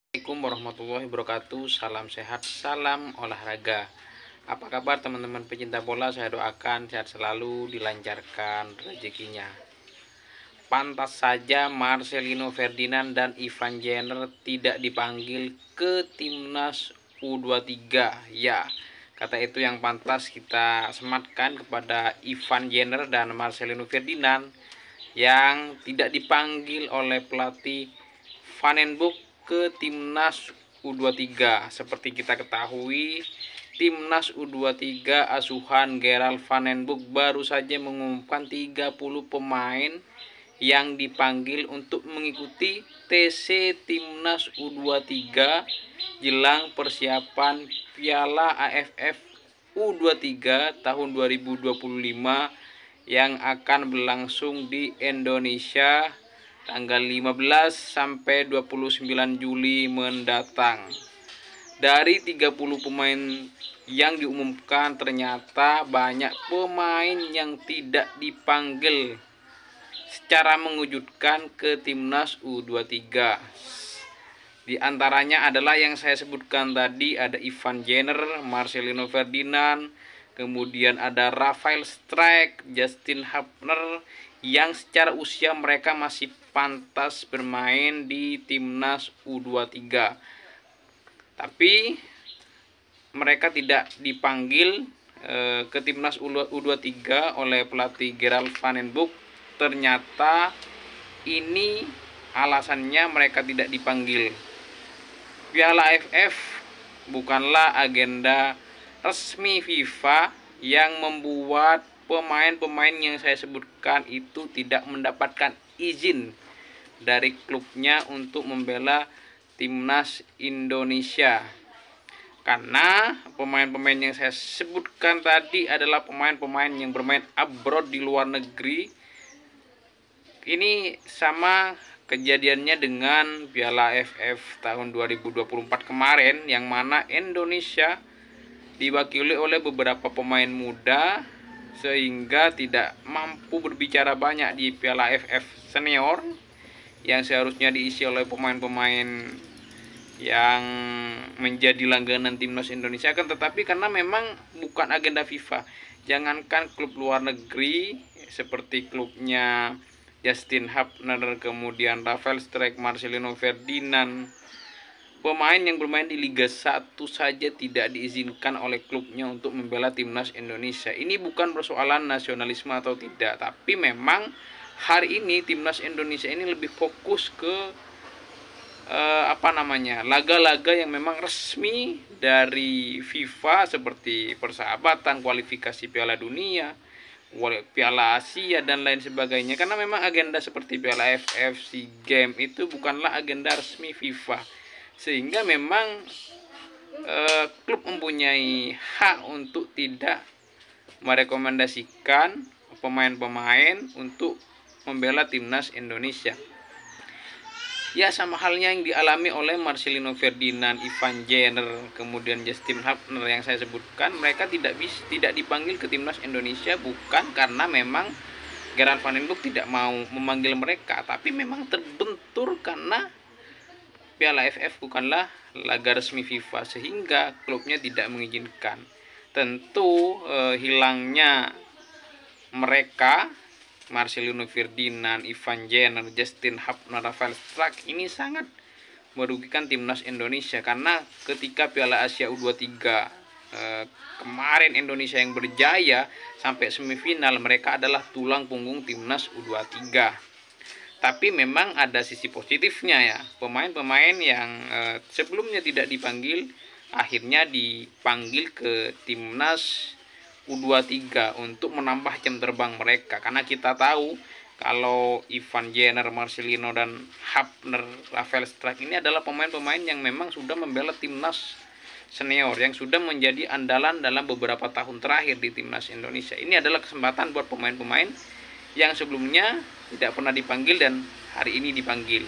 Assalamualaikum warahmatullahi wabarakatuh. Salam sehat, salam olahraga. Apa kabar teman-teman pecinta bola? Saya doakan sehat selalu, dilancarkan rezekinya. Pantas saja Marcelino Ferdinand dan Ivan Jenner tidak dipanggil ke timnas U23. Ya, kata itu yang pantas kita sematkan kepada Ivan Jenner dan Marcelino Ferdinand yang tidak dipanggil oleh pelatih Van den Boeck ke timnas U23. Seperti kita ketahui, timnas U23 asuhan Gerald Van den Boeck baru saja mengumumkan 30 pemain yang dipanggil untuk mengikuti TC timnas U23 jelang persiapan Piala AFF U23 tahun 2025 yang akan berlangsung di Indonesia tanggal 15 sampai 29 Juli mendatang. Dari 30 pemain yang diumumkan, ternyata banyak pemain yang tidak dipanggil secara mengejutkan ke timnas U23. Di antaranya adalah yang saya sebutkan tadi, ada Ivan Jenner, Marcelino Ferdinand, kemudian ada Rafael Struijk, Justin Hapner, yang secara usia mereka masih pantas bermain di timnas U23. Tapi mereka tidak dipanggil ke timnas U23 oleh pelatih Gerald Van den Boeck. Ternyata ini alasannya mereka tidak dipanggil. Piala AFF bukanlah agenda resmi FIFA yang membuat pemain-pemain yang saya sebutkan itu tidak mendapatkan izin dari klubnya untuk membela timnas Indonesia. Karena pemain-pemain yang saya sebutkan tadi adalah pemain-pemain yang bermain abroad di luar negeri. Ini sama kejadiannya dengan Piala AFF tahun 2024 kemarin, yang mana Indonesia diwakili oleh beberapa pemain muda sehingga tidak mampu berbicara banyak di Piala AFF senior yang seharusnya diisi oleh pemain-pemain yang menjadi langganan timnas Indonesia. Kan tetapi karena memang bukan agenda FIFA, jangankan klub luar negeri seperti klubnya Justin Hapner, kemudian Rafael Struijk, Marcelino Ferdinand, pemain yang bermain di Liga 1 saja tidak diizinkan oleh klubnya untuk membela timnas Indonesia. Ini bukan persoalan nasionalisme atau tidak, tapi memang hari ini timnas Indonesia ini lebih fokus ke laga-laga yang memang resmi dari FIFA seperti persahabatan, kualifikasi Piala Dunia, Piala Asia dan lain sebagainya. Karena memang agenda seperti Piala AFF, SEA Games itu bukanlah agenda resmi FIFA. Sehingga memang klub mempunyai hak untuk tidak merekomendasikan pemain-pemain untuk membela timnas Indonesia. Ya, sama halnya yang dialami oleh Marcelino Ferdinand, Ivan Jenner, kemudian Justin Hapner yang saya sebutkan. Mereka tidak dipanggil ke timnas Indonesia bukan karena memang Gerald Van den Boeck tidak mau memanggil mereka, tapi memang terbentur karena Piala AFF bukanlah laga resmi FIFA sehingga klubnya tidak mengizinkan. Tentu hilangnya mereka, Marcelino Ferdinand, Ivan Jenner, Justin Hapner, Rafael Struijk, ini sangat merugikan timnas Indonesia. Karena ketika Piala Asia U23 kemarin Indonesia yang berjaya sampai semifinal, mereka adalah tulang punggung timnas U23. Tapi memang ada sisi positifnya ya, pemain-pemain yang sebelumnya tidak dipanggil akhirnya dipanggil ke timnas U23 untuk menambah jam terbang mereka. Karena kita tahu kalau Ivan Jenner, Marcelino dan Hapner, Rafael Struijk ini adalah pemain-pemain yang memang sudah membela timnas senior, yang sudah menjadi andalan dalam beberapa tahun terakhir di timnas Indonesia. Ini adalah kesempatan buat pemain-pemain yang sebelumnya tidak pernah dipanggil dan hari ini dipanggil.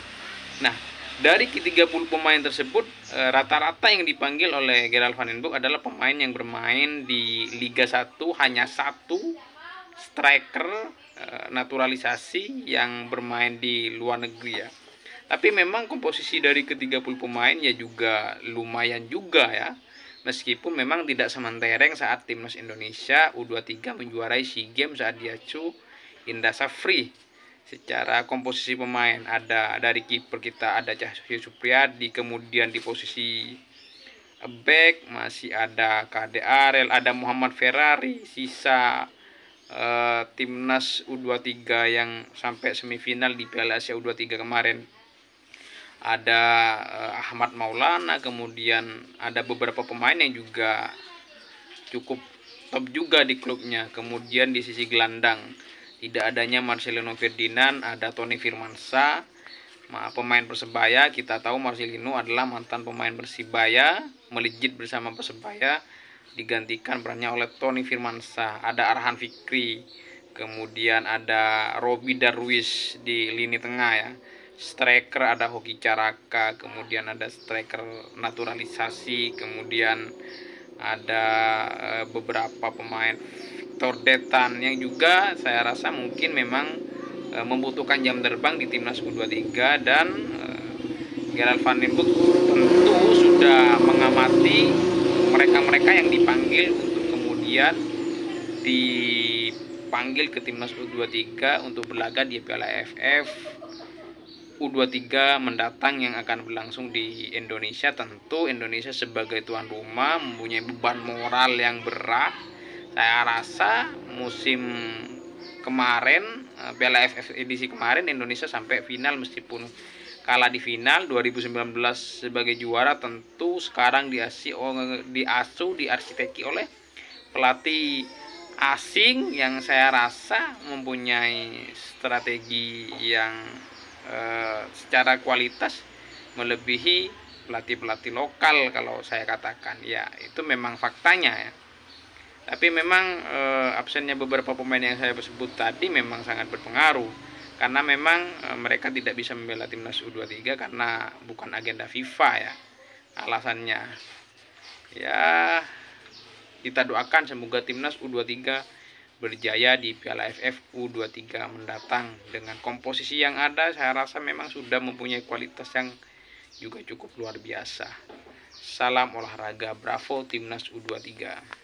Nah, dari 30 pemain tersebut, rata-rata yang dipanggil oleh Gerald Van den Boeck adalah pemain yang bermain di Liga 1, hanya satu striker naturalisasi yang bermain di luar negeri ya. Tapi memang komposisi dari ke-30 pemain ya juga lumayan juga ya. Meskipun memang tidak sementereng saat timnas Indonesia U23 menjuarai SEA Games saat diacu Indra Safri. Secara komposisi pemain ada dari kiper kita ada Cahyo Supriyadi, kemudian di posisi back masih ada KD Arel, ada Muhammad Ferrari, sisa timnas U23 yang sampai semifinal di Piala Asia U23 kemarin ada Ahmad Maulana, kemudian ada beberapa pemain yang juga cukup top juga di klubnya. Kemudian di sisi gelandang tidak adanya Marcelino Ferdinand, ada Tony Firmansyah, pemain Persebaya. Kita tahu Marcelino adalah mantan pemain Persibaya, melejit bersama Persebaya, digantikan perannya oleh Tony Firmansyah. Ada Arhan Fikri, kemudian ada Robi Darwis di lini tengah ya. Striker ada Hoki Caraka, kemudian ada striker naturalisasi, kemudian ada beberapa pemain Victor Detan yang juga saya rasa mungkin memang membutuhkan jam terbang di timnas U23, dan Gerald van den Bosch tentu sudah mengamati mereka-mereka yang dipanggil untuk kemudian dipanggil ke timnas U23 untuk berlaga di Piala AFF U23 mendatang yang akan berlangsung di Indonesia. Tentu Indonesia sebagai tuan rumah mempunyai beban moral yang berat. Saya rasa musim kemarin, Piala AFF edisi kemarin, Indonesia sampai final meskipun kalah di final 2019 sebagai juara. Tentu sekarang diarsiteki oleh pelatih asing yang saya rasa mempunyai strategi yang secara kualitas melebihi pelatih-pelatih lokal kalau saya katakan. Ya, itu memang faktanya ya. Tapi memang absennya beberapa pemain yang saya sebut tadi memang sangat berpengaruh, karena memang mereka tidak bisa membela timnas U23 karena bukan agenda FIFA ya alasannya. Ya, kita doakan semoga timnas U23 berjaya di Piala AFF U23 mendatang. Dengan komposisi yang ada, saya rasa memang sudah mempunyai kualitas yang juga cukup luar biasa. Salam olahraga, bravo timnas U23.